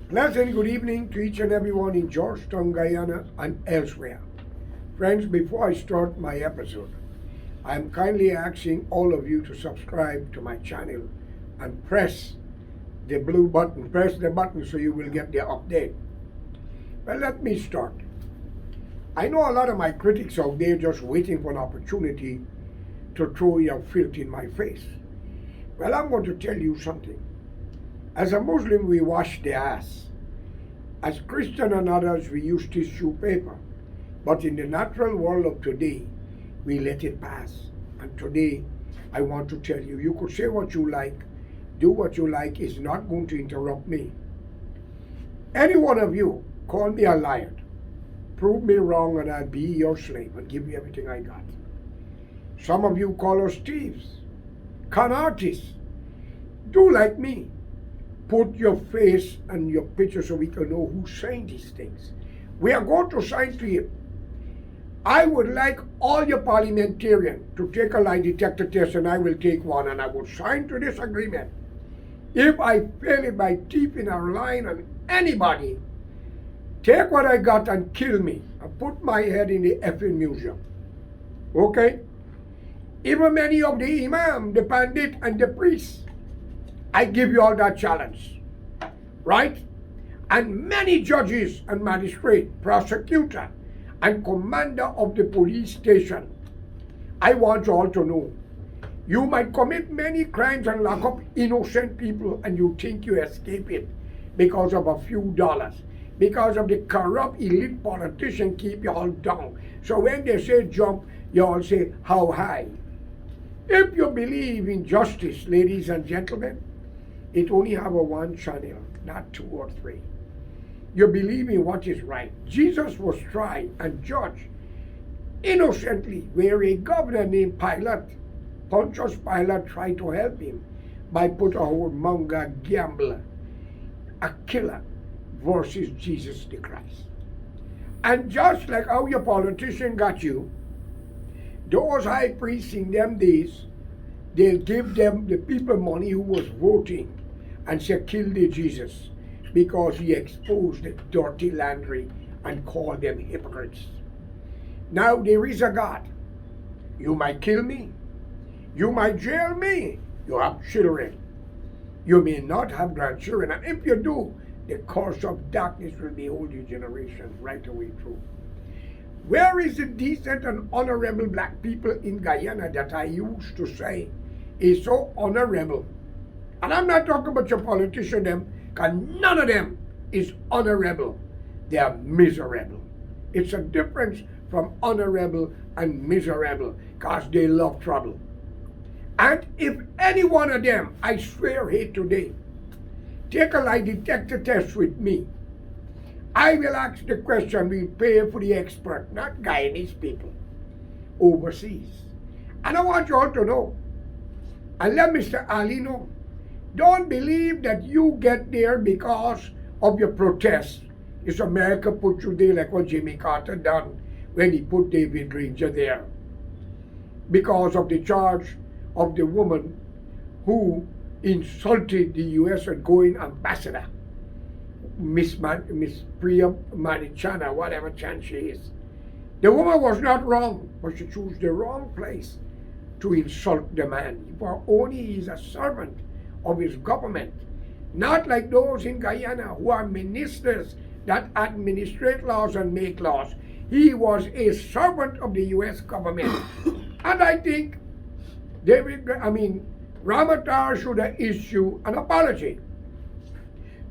Pleasant good evening to each and everyone in Georgetown, Guyana, and elsewhere. Friends, before I start my episode, I am kindly asking all of you to subscribe to my channel and press the blue button. Press the button so you will get the update. Well, let me start. I know a lot of my critics out there just waiting for an opportunity to throw your filth in my face. Well, I'm going to tell you something. As a Muslim, we wash the ass. As Christian and others, we use tissue paper. But in the natural world of today, we let it pass. And today, I want to tell you, you could say what you like, do what you like, it's not going to interrupt me. Any one of you, call me a liar, prove me wrong, and I'll be your slave and give you everything I got. Some of you call us thieves, con artists. Do like me. Put your face and your picture so we can know who's saying these things. We are going to sign to you. I would like all your parliamentarians to take a lie detector test, and I will take one, and I will sign to this agreement. If I fail it by keeping a line on anybody, take what I got and kill me and put my head in the effing museum. Okay? Even many of the imam, the pandit, and the priests, I give you all that challenge, right? And many judges and magistrate, prosecutor, and commander of the police station, I want you all to know, you might commit many crimes and lock up innocent people, and you think you escape it because of a few dollars, because of the corrupt elite politician keep you all down. So when they say jump, you all say how high. If you believe in justice, ladies and gentlemen, it only have a one channel, not two or three. You believe in what is right. Jesus was tried and judged innocently, where a governor named Pilate, Pontius Pilate, tried to help him by putting a whoremonger, gambler, a killer versus Jesus the Christ. And just like how your politician got you, those high priests in them days, they'll give them the people money who was voting and say kill the Jesus because he exposed the dirty laundry and called them hypocrites. Now there is a God. You might kill me. You might jail me. You have children. You may not have grandchildren. And if you do, the curse of darkness will behold your generation right away through. Where is the decent and honorable black people in Guyana that I used to say is so honorable? And I'm not talking about your politician them, because none of them is honorable. They are miserable. It's a difference from honorable and miserable, because they love trouble. And if any one of them, I swear here today, take a lie detector test with me, I will ask the question, we pay for the expert, not Guyanese people, overseas. And I want you all to know, and let Mr. Ali know, don't believe that you get there because of your protest. It's America put you there like what Jimmy Carter done when he put David Granger there. Because of the charge of the woman who insulted the U.S. outgoing ambassador, Miss Priya Marichana, whatever chance she is. The woman was not wrong, but she chose the wrong place to insult the man. For only he is a servant of his government, not like those in Guyana who are ministers that administrate laws and make laws. He was a servant of the U.S. government. And I think Ramattar should have issued an apology.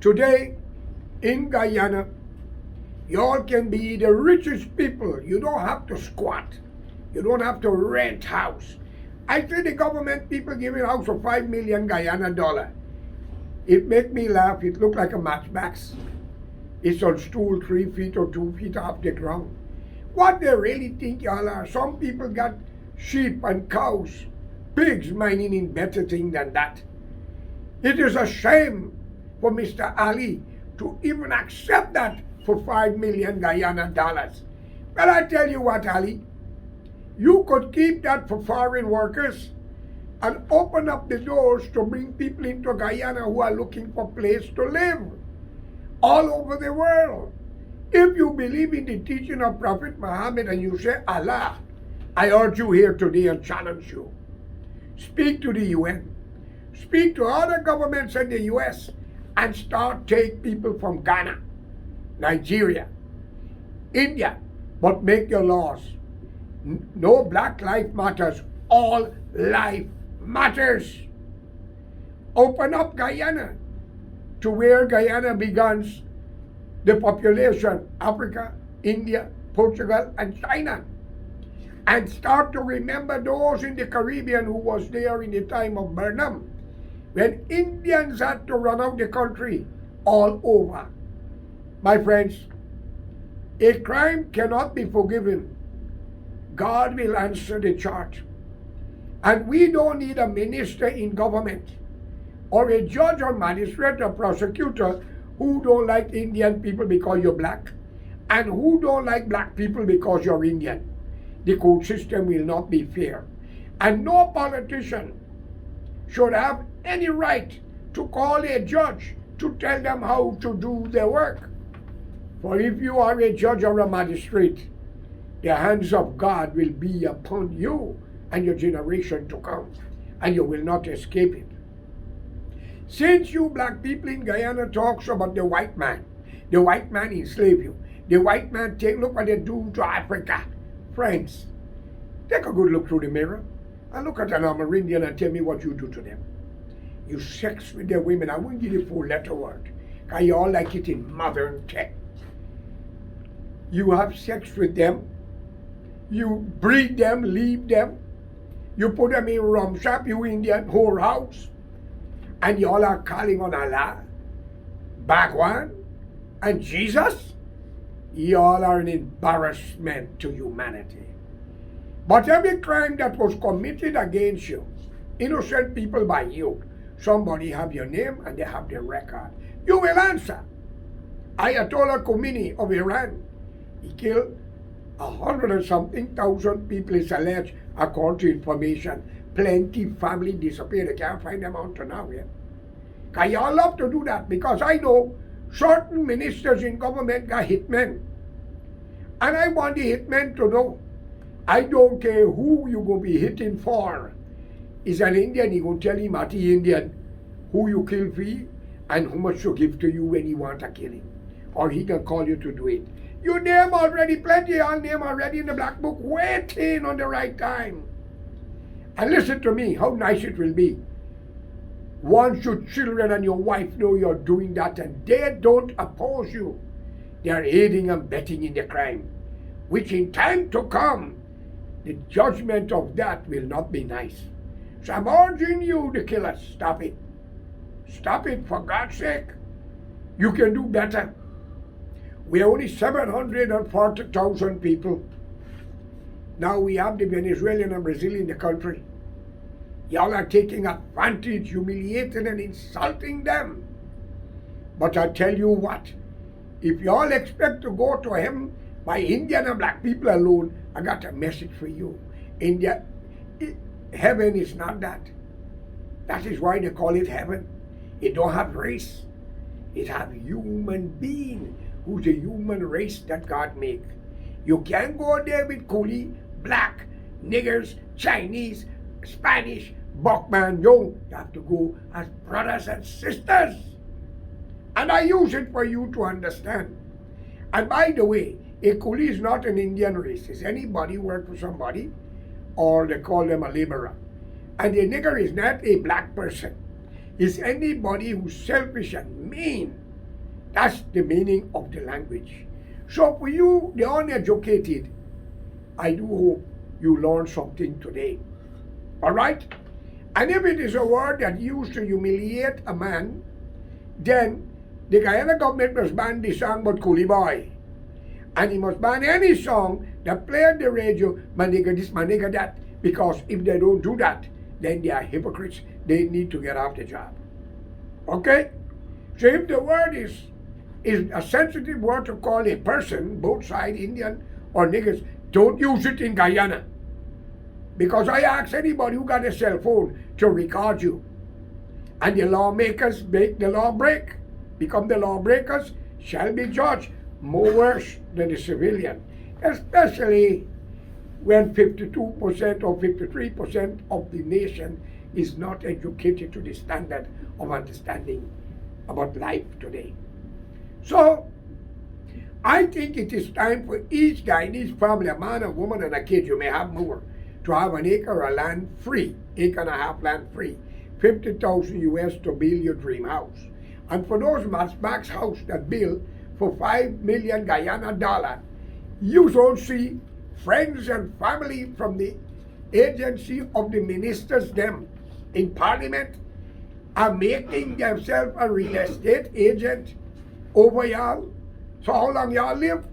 Today, in Guyana, you all can be the richest people. You don't have to squat. You don't have to rent house. I see the government people giving house for 5 million Guyana dollar. It make me laugh. It look like a matchbox. It's on stool 3 feet or 2 feet off the ground. What they really think y'all are? Some people got sheep and cows, pigs mining in better thing than that. It is a shame for Mr. Ali to even accept that for 5 million Guyana dollars. Well, I tell you what, Ali, you could keep that for foreign workers and open up the doors to bring people into Guyana who are looking for a place to live. all over the world. If you believe in the teaching of Prophet Muhammad and you say Allah, I urge you here today and challenge you. Speak to the UN. Speak to other governments in the US and start take people from Ghana, Nigeria, India, but make your laws. No black life matters. All life matters. Open up Guyana to where Guyana begins the population, Africa, India, Portugal, and China. And start to remember those in the Caribbean who was there in the time of Burnham, when Indians had to run out the country all over. My friends, a crime cannot be forgiven. God will answer the charge. And we don't need a minister in government or a judge or magistrate or prosecutor who don't like Indian people because you're black and who don't like black people because you're Indian. The court system will not be fair. And no politician should have any right to call a judge to tell them how to do their work. For if you are a judge or a magistrate, the hands of God will be upon you and your generation to come, and you will not escape it. Since you black people in Guyana talks about the white man enslaved you, the white man look what they do to Africa. Friends, take a good look through the mirror and look at an Amerindian and tell me what you do to them. You sex with their women. I won't give you the full letter word, because you all like it in modern tech. You have sex with them, you breed them, leave them, you put them in rum shop, you Indian whorehouse, and you all are calling on Allah, Bhagwan, and Jesus. You all are an embarrassment to humanity. But every crime that was committed against you, innocent people by you, somebody have your name and they have their record. You will answer. Ayatollah Khomeini of Iran, he killed 100 and something thousand people, is alleged, according to information. Plenty family disappeared. They can't find them until now yet. Because y'all love to do that, because I know certain ministers in government got hitmen. And I want the hitmen to know, I don't care who you going to be hitting for. Is an Indian, he going to tell him at the Indian who you kill for and how much to give to you when you want to kill him. Or he can call you to do it. Your name already, plenty of name already in the black book, waiting on the right time. And listen to me, how nice it will be. Once your children and your wife know you're doing that and they don't oppose you, they are aiding and abetting in the crime, which in time to come, the judgment of that will not be nice. So I'm urging you, the killers, stop it. Stop it, for God's sake. You can do better. We're only 740,000 people. Now we have the Venezuelan and Brazilian in the country. Y'all are taking advantage, humiliating and insulting them. But I tell you what, if y'all expect to go to heaven by Indian and black people alone, I got a message for you. Heaven is not that. That is why they call it heaven. It don't have race. It have human being, who's a human race that God made. You can't go there with coolie, black, niggers, Chinese, Spanish, Buckman. No, you have to go as brothers and sisters. And I use it for you to understand. And by the way, a coolie is not an Indian race. It's anybody who work for somebody, or they call them a laborer. And a nigger is not a black person. It's anybody who's selfish and mean. That's the meaning of the language. So for you, the uneducated, I do hope you learn something today. All right? And if it is a word that used to humiliate a man, then the Guyana government must ban the song about Coolie Boy. And he must ban any song that play on the radio, my nigga this, my nigga that. Because if they don't do that, then they are hypocrites. They need to get off the job. Okay? So if the word is a sensitive word to call a person, both side, Indian or niggers, don't use it in Guyana. Because I ask anybody who got a cell phone to record you. And the lawmakers make the law break, become the lawbreakers, shall be judged more worse than the civilian, especially when 52% or 53% of the nation is not educated to the standard of understanding about life today. So, I think it is time for each guy in each family, a man, a woman, and a kid, you may have more, to have an acre of land free, acre and a half land free, 50,000 US to build your dream house. And for those Max house that build for 5 million Guyana dollar, you don't see friends and family from the agency of the ministers them in parliament are making themselves a real estate agent over y'all. So how long y'all live?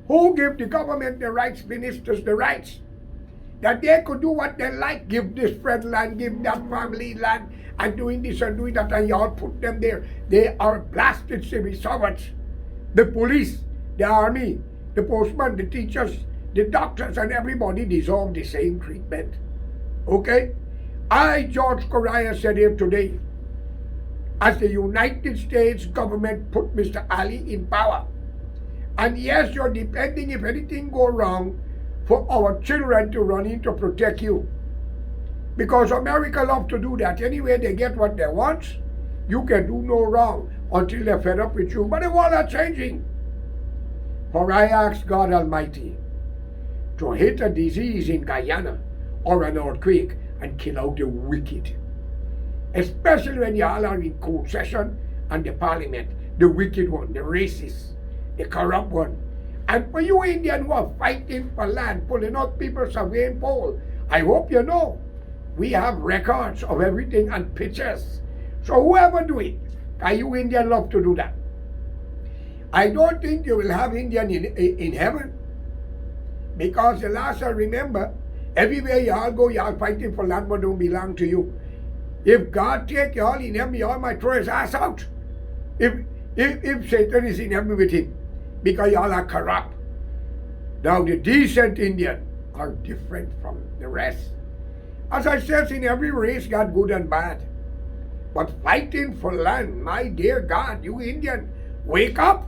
Who give the government the rights, ministers the rights? That they could do what they like, give this friend land, give that family land, and doing this and doing that, and y'all put them there. They are blasted civil servants. The police, the army, the postman, the teachers, the doctors, and everybody deserve the same treatment. Okay? I, George Correa, said here today, as the United States government put Mr. Ali in power, and yes, you're depending if anything go wrong for our children to run in to protect you. Because America love to do that. Anyway, they get what they want. You can do no wrong until they're fed up with you. But the world are changing. For I ask God Almighty to hit a disease in Guyana or an earthquake and kill out the wicked. Especially when y'all are in court session and the parliament, the wicked one, the racist, the corrupt one. And for you Indians who are fighting for land, pulling out people's surveying pole, I hope you know, we have records of everything and pictures. So whoever do it, can you Indians love to do that? I don't think you will have Indian in heaven. Because the last I remember, everywhere y'all go, y'all fighting for land that don't belong to you. If God take y'all in heaven, y'all might throw his ass out. If Satan is in heaven with him, because y'all are corrupt. Now the decent Indian are different from the rest. As I said, in every race got good and bad. But fighting for land, my dear God, you Indian, wake up.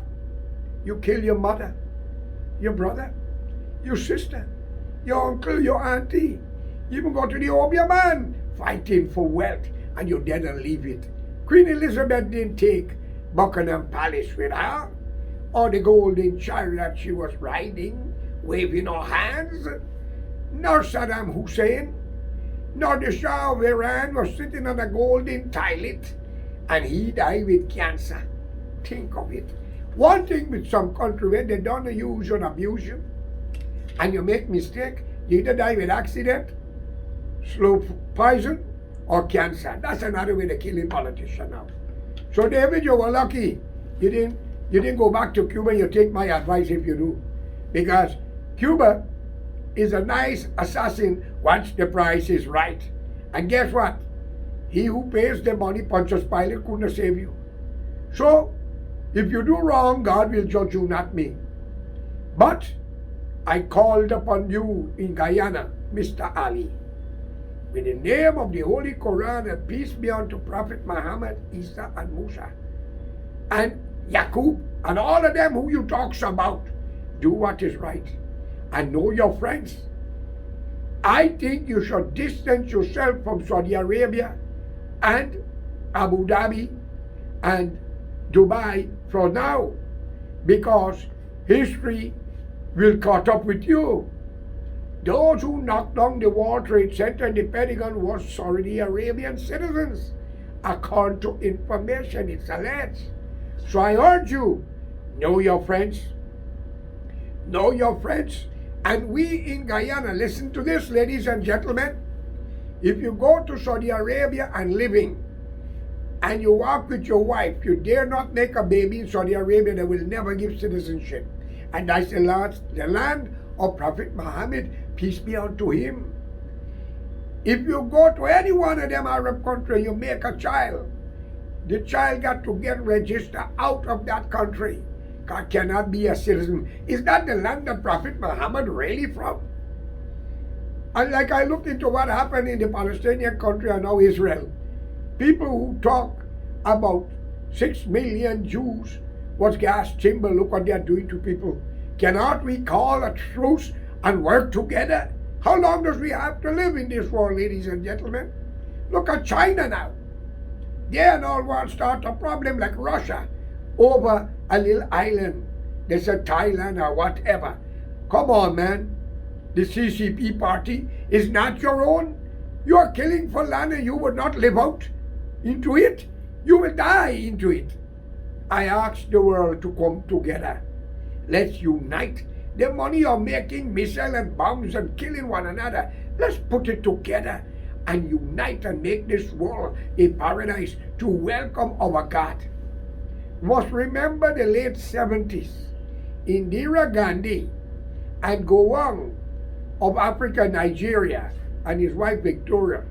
You kill your mother, your brother, your sister, your uncle, your auntie. You even go to the Obeah man fighting for wealth, and you're dead and leave it. Queen Elizabeth didn't take Buckingham Palace with her, or the golden chariot she was riding, waving her hands. Nor Saddam Hussein, nor the Shah of Iran was sitting on a golden toilet, and he died with cancer. Think of it. One thing with some country where they don't use and abuse you, and you make mistake, you either die with accident, slow poison, or cancer. That's another way of killing politicians now. So David, you were lucky. You didn't go back to Cuba. You take my advice if you do. Because Cuba is a nice assassin once the price is right. And guess what? He who pays the money, Pontius Pilate, couldn't save you. So, if you do wrong, God will judge you, not me. But I called upon you in Guyana, Mr. Ali, with the name of the Holy Quran, and peace be unto Prophet Muhammad, Isa, and Musa, and Yaqub, and all of them who you talks about. Do what is right, and know your friends. I think you should distance yourself from Saudi Arabia and Abu Dhabi and Dubai for now, because history will catch up with you. Those who knocked down the World Trade Center and the Pentagon was Saudi Arabian citizens, according to information it's alleged. So I urge you, know your friends. Know your friends. And we in Guyana, listen to this, ladies and gentlemen. If you go to Saudi Arabia and living, and you walk with your wife, you dare not make a baby in Saudi Arabia, they will never give citizenship. And that's the land of Prophet Muhammad, peace be unto him. If you go to any one of them Arab countries, you make a child, the child got to get registered out of that country. God cannot be a citizen. Is that the land that Prophet Muhammad really from? And like I looked into what happened in the Palestinian country and now Israel, people who talk about 6 million Jews What's gas chamber? Look what they are doing to people. Cannot we call a truce and work together? How long does we have to live in this world, ladies and gentlemen? Look at China now. They and all want to start a problem like Russia over a little island. They said Thailand or whatever. Come on, man. The CCP party is not your own. You are killing for land and you would not live out into it. You will die into it. I ask the world to come together. Let's unite. The money you're making, missiles and bombs and killing one another, let's put it together and unite and make this world a paradise to welcome our God. Must remember the late 70s. Indira Gandhi and Gowon of Africa, Nigeria, and his wife Victoria,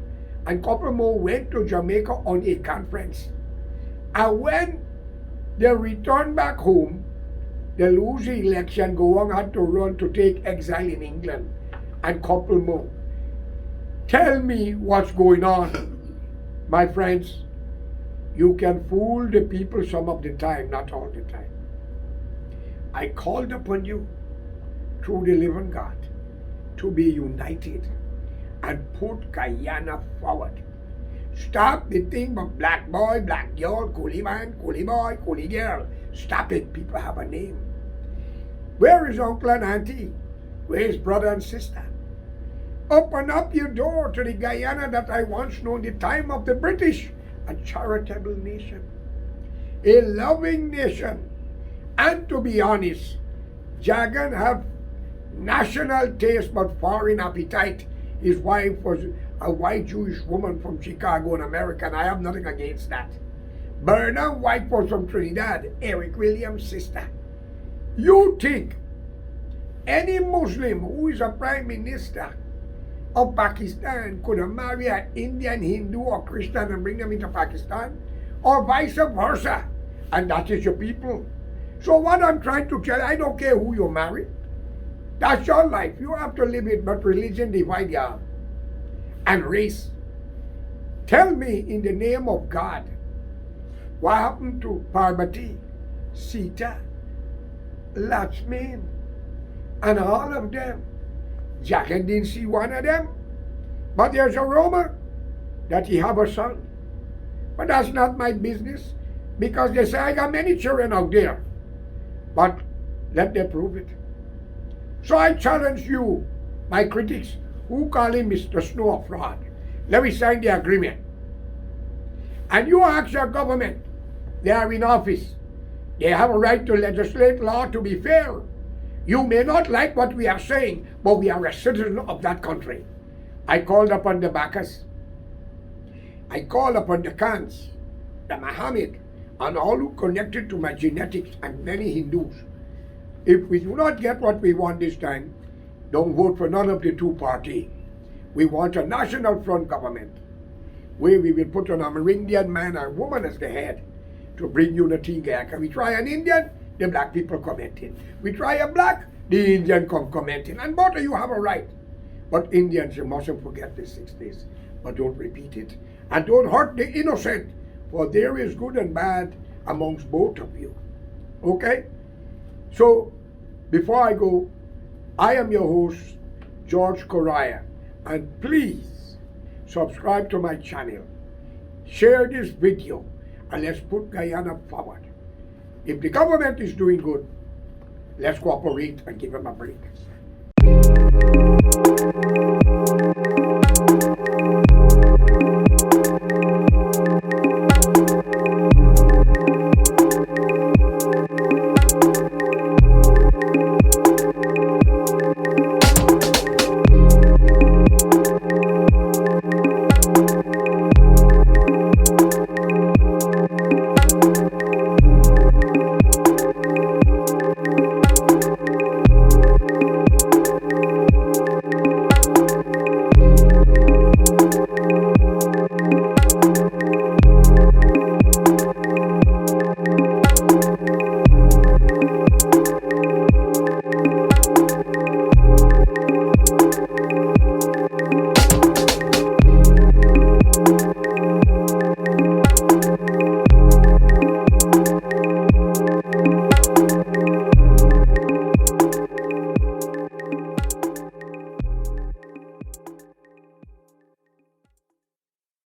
and couple more went to Jamaica on a conference. And when they returned back home, they lose the election, Gowon had to run to take exile in England, and couple more. Tell me what's going on, my friends. You can fool the people some of the time, not all the time. I called upon you through the living God to be united and put Guyana forward. Stop the thing of black boy, black girl, coolie man, coolie boy, coolie girl. Stop it. People have a name. Where is uncle and auntie? Where is brother and sister? Open up your door to the Guyana that I once knew in the time of the British, a charitable nation, a loving nation. And to be honest, Jagan have national taste but foreign appetite. His wife was a white Jewish woman from Chicago in America, and I have nothing against that. Burnham wife was from Trinidad, Eric Williams' sister. You think any Muslim who is a prime minister of Pakistan could have married an Indian, Hindu, or Christian and bring them into Pakistan? Or vice versa? And that is your people. So what I'm trying to tell you, I don't care who you marry. That's your life. You have to live it, but religion divide you. And race. Tell me in the name of God, what happened to Parvati, Sita, Lakshman, and all of them? Jagan didn't see one of them. But there's a rumor that he have a son. But that's not my business, because they say I got many children out there. But let them prove it. So I challenge you, my critics, who call him Mr. Snow a fraud. Let me sign the agreement. And you ask your government, they are in office. They have a right to legislate law to be fair. You may not like what we are saying, but we are a citizen of that country. I called upon the Bacchus. I called upon the Khans, the Muhammad, and all who connected to my genetics, and many Hindus. If we do not get what we want this time, don't vote for none of the two parties. We want a national front government where we will put an Amerindian man or woman as the head to bring unity here. Can we try an Indian? The black people commenting. We try a black, the Indian come commenting. And both of you have a right. But Indians, you mustn't forget the 6 days. But don't repeat it. And don't hurt the innocent. For there is good and bad amongst both of you. Okay? So, before I go, I am your host, George Correa. And please, subscribe to my channel. Share this video. And let's put Guyana forward. If the government is doing good, let's cooperate and give them a break.